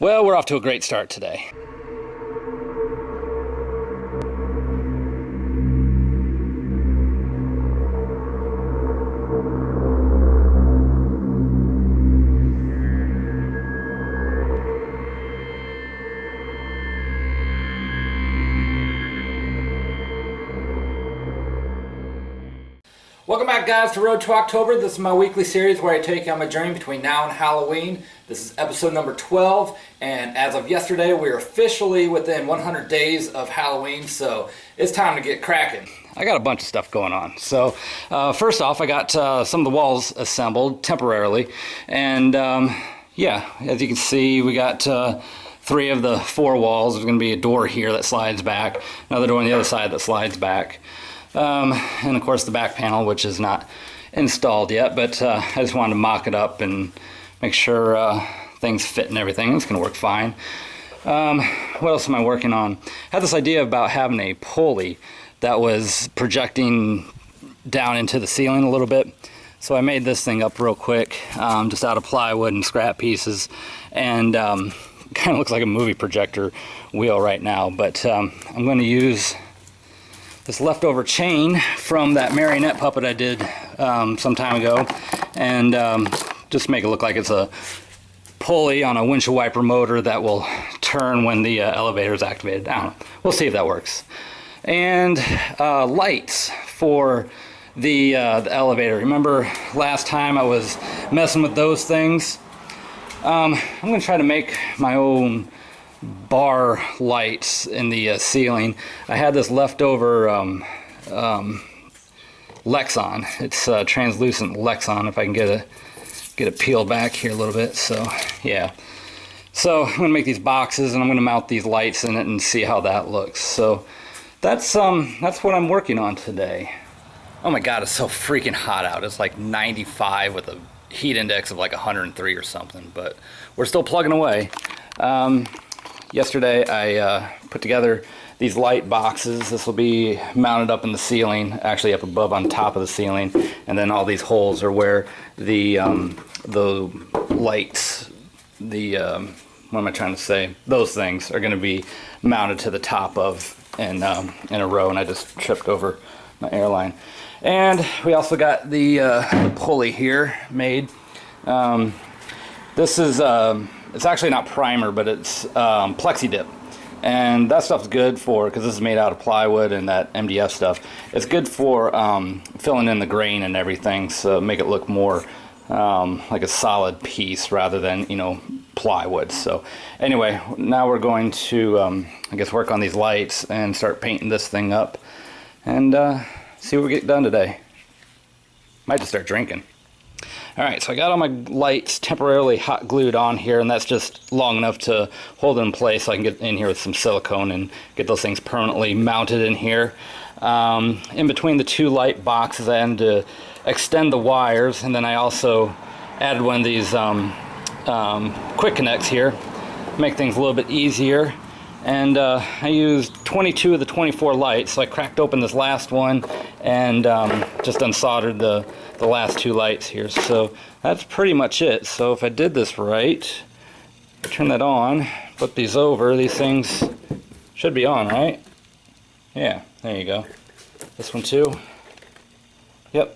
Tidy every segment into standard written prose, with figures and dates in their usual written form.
Well, we're off to a great start today. Welcome back, guys, to Road to October. This is my weekly series where I take you on my journey between now and Halloween. This is episode number 12, and as of yesterday, we're officially within 100 days of Halloween, so it's time to get cracking. I got a bunch of stuff going on. So first off, I got some of the walls assembled temporarily, and yeah, as you can see, we got 3 of the 4 walls. There's going to be a door here that slides back, another door on the other side that slides back. And of course the back panel, which is not installed yet, but I just wanted to mock it up and make sure things fit and everything. It's going to work fine. What else am I working on? I had this idea about having a pulley that was projecting down into the ceiling a little bit. So I made this thing up real quick, just out of plywood and scrap pieces, and kind of looks like a movie projector wheel right now, but I'm going to use this leftover chain from that marionette puppet I did some time ago, and just make it look like it's a pulley on a windshield wiper motor that will turn when the elevator is activated. I don't know. We'll see if that works. And lights for the elevator. Remember last time I was messing with those things? I'm going to try to make my own bar lights in the ceiling. I had this leftover Lexan. It's translucent Lexan, if I can get it peeled back here a little bit. So yeah, so I'm gonna make these boxes and I'm gonna mount these lights in it and see how that looks. So that's what I'm working on today. Oh my god, it's so freaking hot out. It's like 95 with a heat index of like 103 or something, but we're still plugging away. Yesterday I put together these light boxes. This will be mounted up in the ceiling, actually up above on top of the ceiling, and then all these holes are where the lights, what am I trying to say? Those things are going to be mounted to the top of in a row, and I just tripped over my airline. And we also got the pulley here made. This is it's actually not primer, but it's Plexi Dip, and that stuff's good for, because this is made out of plywood and that MDF stuff, it's good for filling in the grain and everything, so make it look more like a solid piece rather than, you know, plywood. So anyway, now we're going to I guess work on these lights and start painting this thing up and see what we get done today. Might just start drinking. Alright, so I got all my lights temporarily hot glued on here, and that's just long enough to hold it in place so I can get in here with some silicone and get those things permanently mounted in here. In between the 2 light boxes I had to extend the wires, and then I also added one of these quick connects here, make things a little bit easier. And I used 22 of the 24 lights, so I cracked open this last one and just unsoldered the last 2 lights here. So that's pretty much it. So if I did this right, turn that on, flip these over, these things should be on, right? Yeah, there you go. This one too. Yep.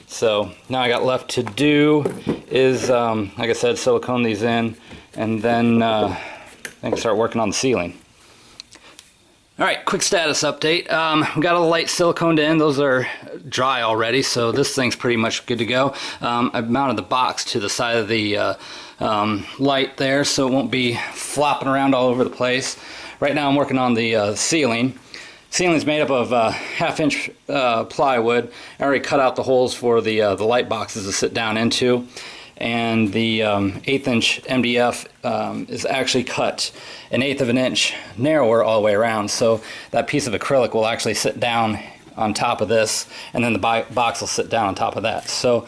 So now I got left to do is, like I said, silicone these in, and then I can start working on the ceiling. Alright, quick status update. We got all the lights siliconed in. Those are dry already, so this thing's pretty much good to go. I've mounted the box to the side of the light there, so it won't be flopping around all over the place. Right now I'm working on the ceiling. Ceiling's made up of 1/2 inch plywood. I already cut out the holes for the light boxes to sit down into. And the 1/8 inch MDF is actually cut 1/8 of an inch narrower all the way around, so that piece of acrylic will actually sit down on top of this, and then the box will sit down on top of that. So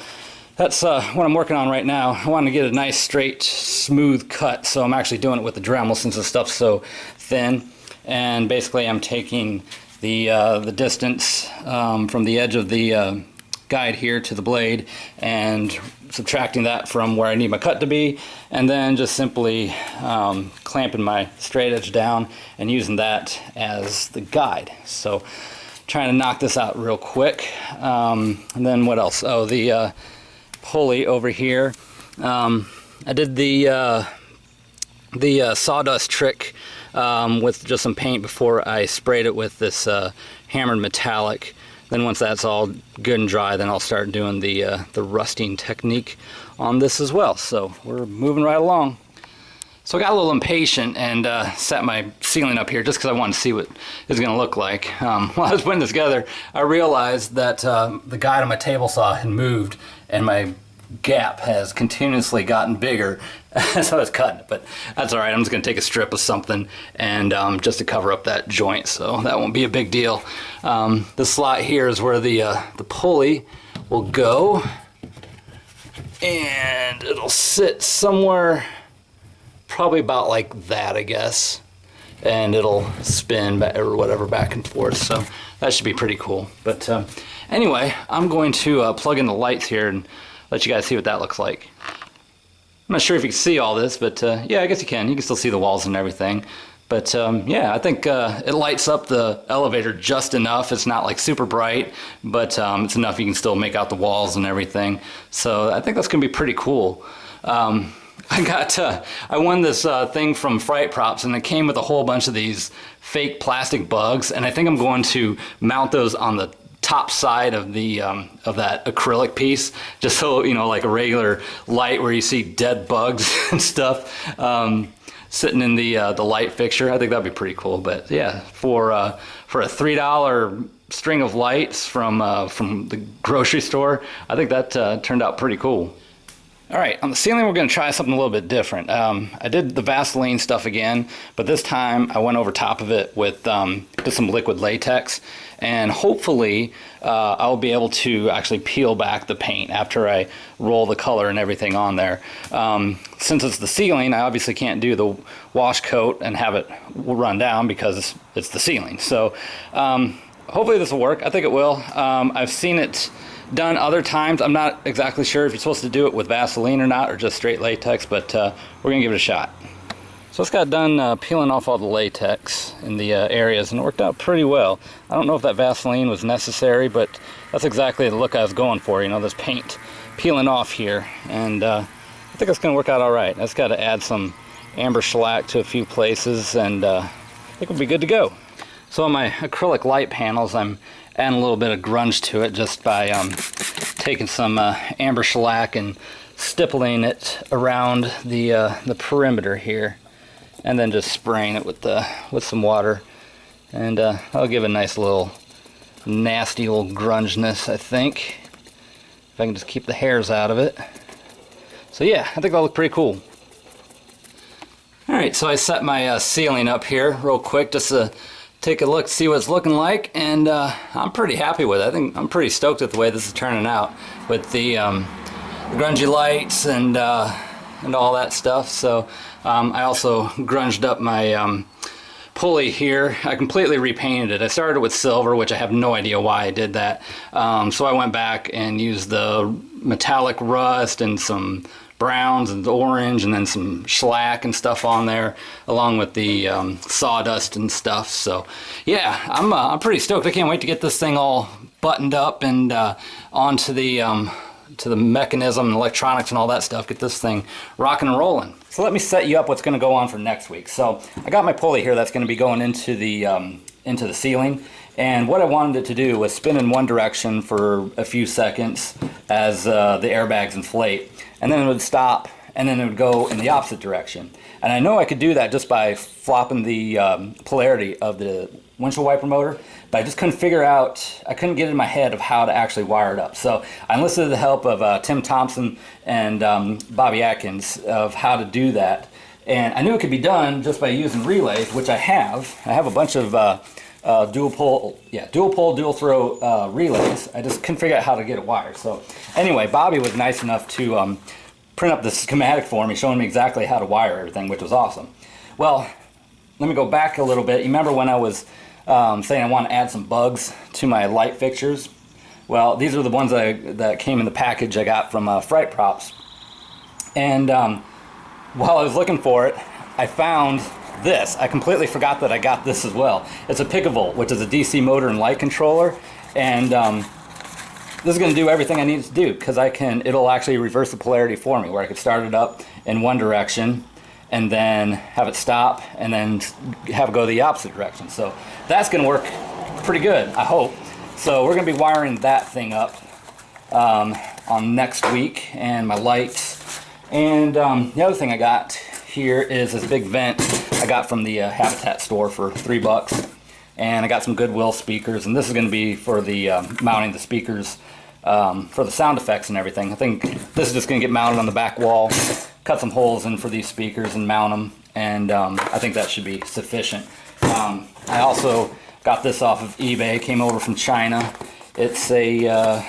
that's what I'm working on right now. I want to get a nice straight smooth cut, so I'm actually doing it with the Dremel since the stuff's so thin. And basically I'm taking the distance from the edge of the guide here to the blade and subtracting that from where I need my cut to be, and then just simply clamping my straight edge down and using that as the guide. So trying to knock this out real quick. And then what else? Oh, the pulley over here. I did the sawdust trick with just some paint before I sprayed it with this hammered metallic. Then once that's all good and dry, then I'll start doing the rusting technique on this as well. So we're moving right along. So I got a little impatient and set my ceiling up here just because I wanted to see what it's going to look like. While I was putting this together, I realized that the guide on my table saw had moved and my gap has continuously gotten bigger as I was cutting it, but that's all right. I'm just going to take a strip of something and just to cover up that joint, so that won't be a big deal. The slot here is where the pulley will go, and it'll sit somewhere probably about like that, I guess, and it'll spin or whatever back and forth, so that should be pretty cool. But anyway, I'm going to plug in the lights here and let you guys see what that looks like. I'm not sure if you can see all this, but yeah, I guess you can. You can still see the walls and everything. But yeah, I think it lights up the elevator just enough. It's not like super bright, but it's enough you can still make out the walls and everything. So I think that's gonna be pretty cool. I won this thing from Fright Props, and it came with a whole bunch of these fake plastic bugs, and I think I'm going to mount those on the top side of the of that acrylic piece, just so, you know, like a regular light where you see dead bugs and stuff sitting in the light fixture. I think that'd be pretty cool. But yeah, for a $3 string of lights from the grocery store, I think that turned out pretty cool. All right, on the ceiling we're going to try something a little bit different. I did the Vaseline stuff again, but this time I went over top of it with just some liquid latex, and hopefully I'll be able to actually peel back the paint after I roll the color and everything on there. Since it's the ceiling, I obviously can't do the wash coat and have it run down because it's the ceiling. So hopefully this will work. I think it will. I've seen it done other times. I'm not exactly sure if you're supposed to do it with Vaseline or not, or just straight latex, but we're gonna give it a shot. So I just got done peeling off all the latex in the areas, and it worked out pretty well. I don't know if that Vaseline was necessary, but that's exactly the look I was going for, you know, this paint peeling off here, and I think it's gonna work out all right. I just got to add some amber shellac to a few places, and I think we'll be good to go. So on my acrylic light panels, I'm adding a little bit of grunge to it just by taking some amber shellac and stippling it around the perimeter here, and then just spraying it with some water, and that'll give a nice little nasty little grunginess, I think, if I can just keep the hairs out of it. So yeah, I think that'll look pretty cool. Alright, so I set my ceiling up here real quick just to take a look, see what it's looking like, and I'm pretty happy with it. I think I'm pretty stoked with the way this is turning out with the grungy lights and all that stuff. So I also grunged up my pulley here. I completely repainted it. I started with silver, which I have no idea why I did that. So I went back and used the metallic rust and some browns and orange, and then some shellac and stuff on there, along with the sawdust and stuff. So yeah, I'm pretty stoked. I can't wait to get this thing all buttoned up and onto the to the mechanism and electronics and all that stuff. Get this thing rocking and rolling. So let me set you up what's going to go on for next week. So I got my pulley here that's going to be going into the ceiling. And what I wanted it to do was spin in one direction for a few seconds as the airbags inflate, and then it would stop, and then it would go in the opposite direction. And I know I could do that just by flopping the polarity of the windshield wiper motor, but I just couldn't figure out, I couldn't get in my head of how to actually wire it up. So I enlisted the help of Tim Thompson and Bobby Atkins of how to do that. And I knew it could be done just by using relays, which I have. I have a bunch of dual pole, dual throw relays. I just couldn't figure out how to get it wired. So anyway, Bobby was nice enough to print up the schematic for me, showing me exactly how to wire everything, which was awesome. Well, let me go back a little bit. You remember when I was saying I want to add some bugs to my light fixtures? Well, these are the ones that came in the package I got from Fright Props. And while I was looking for it, I found this. I completely forgot that I got this as well. It's a Picavolt, which is a DC motor and light controller. And this is going to do everything I need it to do, because it'll actually reverse the polarity for me, where I could start it up in one direction and then have it stop and then have it go the opposite direction. So that's going to work pretty good, I hope. So we're going to be wiring that thing up on next week, and my lights. And the other thing I got here is this big vent I got from the Habitat store for $3. And I got some Goodwill speakers, and this is going to be for the mounting the speakers for the sound effects and everything. I think this is just going to get mounted on the back wall, cut some holes in for these speakers and mount them, and I think that should be sufficient. I also got this off of eBay, came over from China. It's a,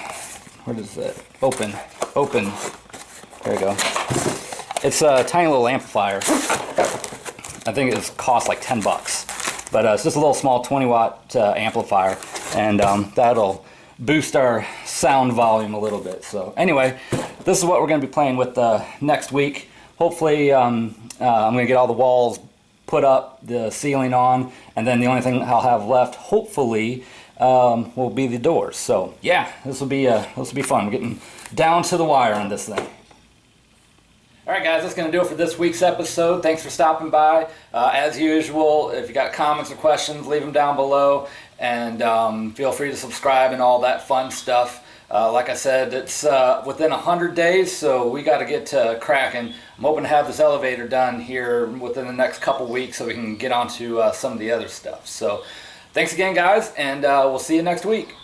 what is it? Open, there you go. It's a tiny little amplifier. I think it cost like 10 bucks. But it's just a little small 20-watt amplifier, and that'll boost our sound volume a little bit. So anyway, this is what we're going to be playing with next week. Hopefully I'm going to get all the walls put up, the ceiling on, and then the only thing I'll have left, hopefully, will be the doors. So yeah, this will be fun. We're getting down to the wire on this thing. Alright guys, that's going to do it for this week's episode. Thanks for stopping by. As usual, if you got comments or questions, leave them down below. And feel free to subscribe and all that fun stuff. Like I said, it's within 100 days, so we got to get cracking. I'm hoping to have this elevator done here within the next couple weeks so we can get on to some of the other stuff. So thanks again guys, and we'll see you next week.